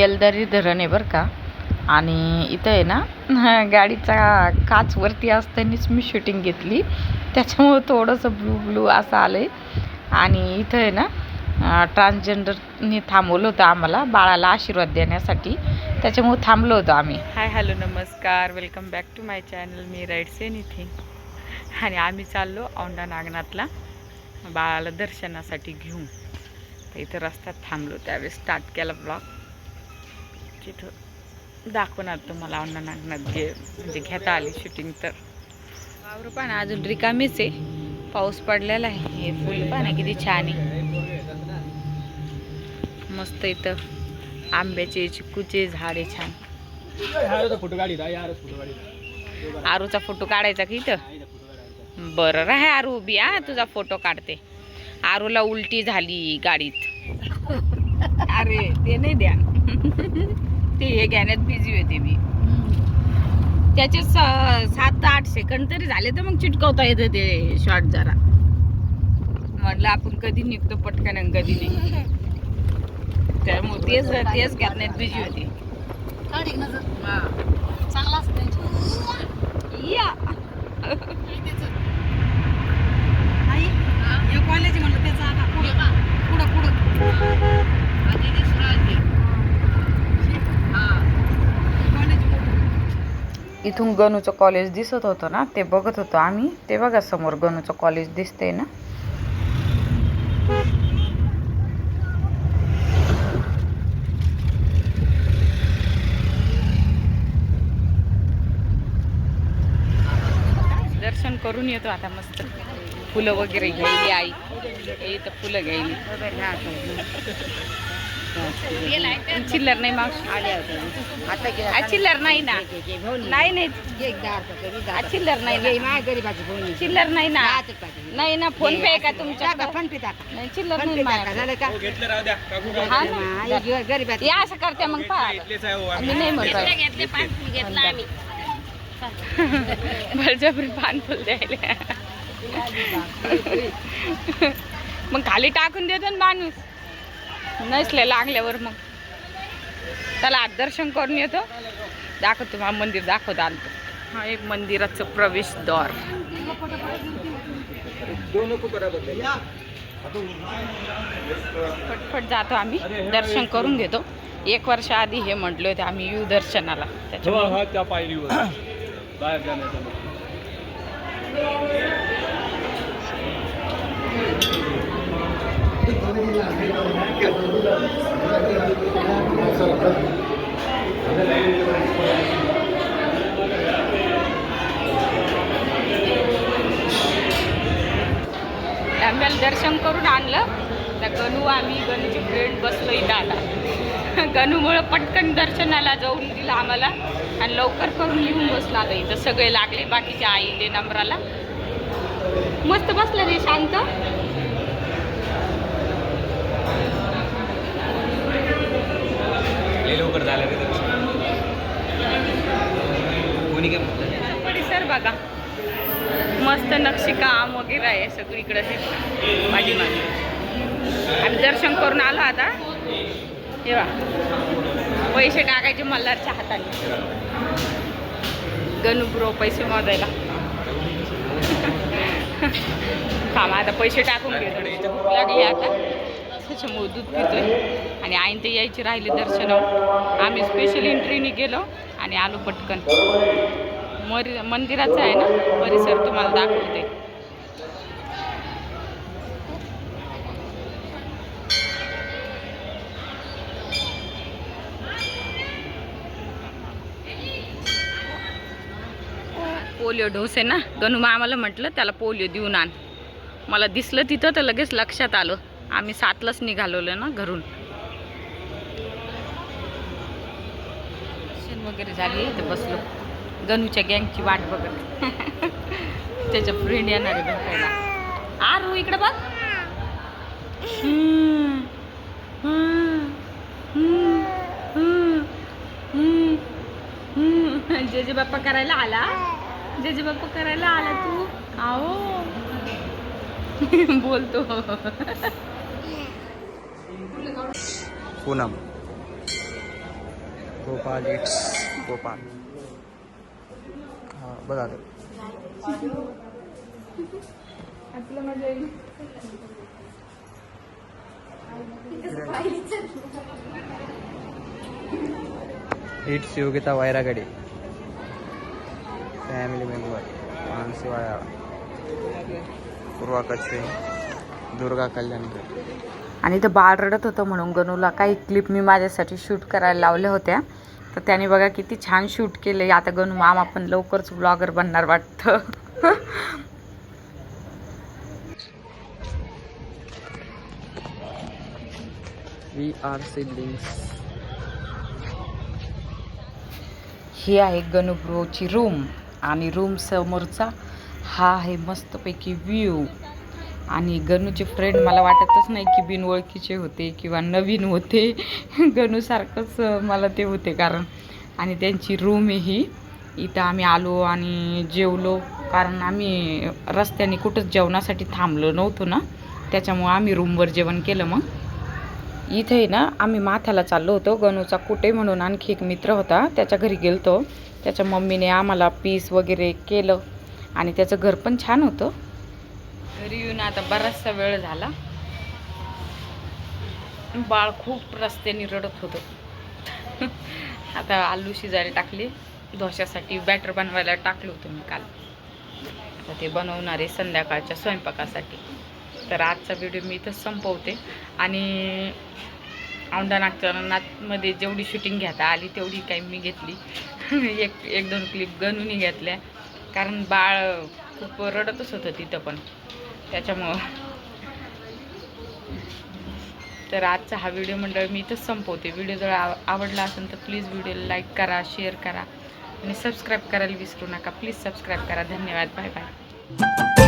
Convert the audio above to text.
येलदरी धरण आहे बरं का. आणि इथं आहे ना गाडीचा काच वरती असतानाच मी शूटिंग घेतली, त्याच्यामुळं थोडंसं ब्लू ब्लू असं आलं आहे. आणि इथं आहे ना ट्रान्सजेंडरनी थांबवलं होतं आम्हाला बाळाला आशीर्वाद देण्यासाठी, त्याच्यामुळं थांबलो होतो आम्ही. हाय हॅलो नमस्कार, welcome back to my channel. मी राईट्सेन इथे आणि आम्ही चाललो औंढा नागनाथला बाळाला दर्शनासाठी घेऊन. तर इथं रस्त्यात थांबलो, त्यावेळेस स्टार्ट केला ब्लॉग. तिथं दाखवणार तुम्हाला औंढा नागनाथ म्हणजे घेता आली शूटिंग. तर वावर पण अजून रिकामीच आहे, पाऊस पडलेला आहे. हे फुल पण आहे किती छान आहे, मस्त. इथं आंब्याचे चिक्कूचे झाड आहे छान. आरूचा फोटो काढायचा की इथं? बरं राह आरू उभी, तुझा फोटो काढते. आरूला उलटी झाली गाडीत. अरे ते नाही द्या, ते हे घेण्यात बिझी होते मी. त्याचे 7-8 सेकंद तरी झाले तर मग चिटकवता येतं ते शॉर्ट. जरा म्हटलं आपण कधी निघतो पटकन आणि कधी नाही, त्यामुळे तेच घेण्यात बिझी होती. कॉलेज म्हणलं त्याचा पुढं इथून गणूचं कॉलेज दिसत होतं ना, ते बघत होतो आम्ही. ते बघा समोर गणूचं कॉलेज दिसतंय ना. दर्शन करून येतो आता. मस्त फुलं वगैरे घ्यायली आई, इथं फुलं घ्यायली. चिल्लर नाही मावशी, चिल्लर नाही ना. नाही चिल्लर नाही, चिल्लर नाही ना. नाही ना, फोन पे आहे का तुमच्या? नाही चिल्लर नाही. या असं करते मग पहा, मी नाही म्हणतो बळजबरी पानफुल द्यायला. मग खाली टाकून देतो ना माणूस, नसले लागल्यावर. मग त्याला आज दर्शन करून येतो, दाखवतो तुम्हाला मंदिर दाखवतो आणतो. हा एक मंदिराचं प्रवेशद्वार. फटफट जातो आम्ही, दर्शन करून घेतो. 1 वर्ष आधी हे म्हटले होते आम्ही येऊ दर्शनाला, त्याच्यामुळे बाहेर जाण्याचं. आम्हाला दर्शन करून आणलं. त्या गणू आम्ही गणूची फ्रेंड बसलो इथं आता. गणूमुळं पटकन दर्शनाला जाऊन दिलं आम्हाला आणि लवकर करून येऊन बसला. आता इथं सगळे लागले बाकीच्या आईले नंबराला. मस्त बसलं रे शांत. लवकर झालं रे दर्शन. कोणी काय परिसर बघा, मस्त नक्षीकाम वगैरे आहे सगळीकडे माझी मागे. आम्ही दर्शन करून आलो आता. हे बा पैसे टाकायचे मल्हारच्या हाताने. गणू ब्रो पैसे मोजायला. थांबा आता पैसे टाकून घेतो. भूक लागली आता, त्याच्यामुळे दूध पितोय. आणि आईन ते यायची राहिली दर्शनावर. आम्ही स्पेशल एंट्रीने गेलो आणि आलो पटकन. मंदिराचं आहे ना परिसर, तुम्हाला दाखवते. पोलिओ डोस आहे ना, गणू मामाला म्हटलं त्याला पोलिओ देऊन आण. मला दिसलं तिथं तर लगेच लक्षात आलं. आम्ही 7लाच निघालोलं ना घरून. दर्शन वगैरे झाली तर बसलो गणूच्या गँगची वाट बघत. त्याच्या फ्रेंड येणार आहे भेटायला. आरू इकडे बघ. जेजे बाप्पा करायला आला. जेजे बाप्पा करायला आला तू. आओ बोलतो. पूनम गोपाल इट्स गोपाल. हा बघा ते. It's Yogita Vairagade, family member, Mansi वाया, पूर्वा कचरे, दुर्गा कल्याणकर. आणि इथं बाळ रडत होतं म्हणून गणूला काही क्लिप मी माझ्यासाठी शूट करायला लावल्या होत्या. तर त्याने बघा किती छान शूट केले. आता गणू मामा पण लवकरच ब्लॉगर बनणार वाटतं. We R siblings. ही आहे गणुब्रोची रूम आणि रूम समोरचा हा आहे मस्तपैकी व्ह्यू. आणि गणूचे फ्रेंड मला वाटतच नाही की बिनओळखीचे होते किंवा नवीन होते. गणूसारखंच मला ते होते कारण. आणि त्यांची रूम ही इथं आम्ही आलो आणि जेवलो कारण आम्ही रस्त्याने कुठंच जेवणासाठी थांबलो नव्हतो ना, त्याच्यामुळं आम्ही रूमवर जेवण केलं. मग इथे ना आम्ही माथ्याला चाललो होतो. गणूचा कुटे म्हणून आणखी एक मित्र होता, त्याच्या घरी गेलतो. त्याच्या मम्मीने आम्हाला पीस वगैरे केलं आणि त्याचं घर पण छान होतं. घरी येऊन आता बराचसा वेळ झाला. बाळ खूप रस्त्याने रडत होतं. आता आलू शिजायला टाकले, डोश्यासाठी बॅटर बनवायला टाकलं होतं मी काल. आता ते बनवणार आहे संध्याकाळच्या स्वयंपाकासाठी. तर आजचा व्हिडिओ मी इथंच संपवते. आणि औंढा नागनाथमध्ये जेवढी शूटिंग घेता आली तेवढी काही मी घेतली. एक दोन क्लिप गणूनी घेतल्या कारण बाळ खूप रडतच होतं तिथं पण, त्याच्यामुळं. तर आजचा हा व्हिडिओ मंडळ मी इथंच संपवते. व्हिडिओ जर आवडला असेल तर प्लीज व्हिडिओला लाईक करा, शेअर करा आणि सबस्क्राईब करायला विसरू नका. प्लीज सबस्क्राईब करा. धन्यवाद. Bye bye.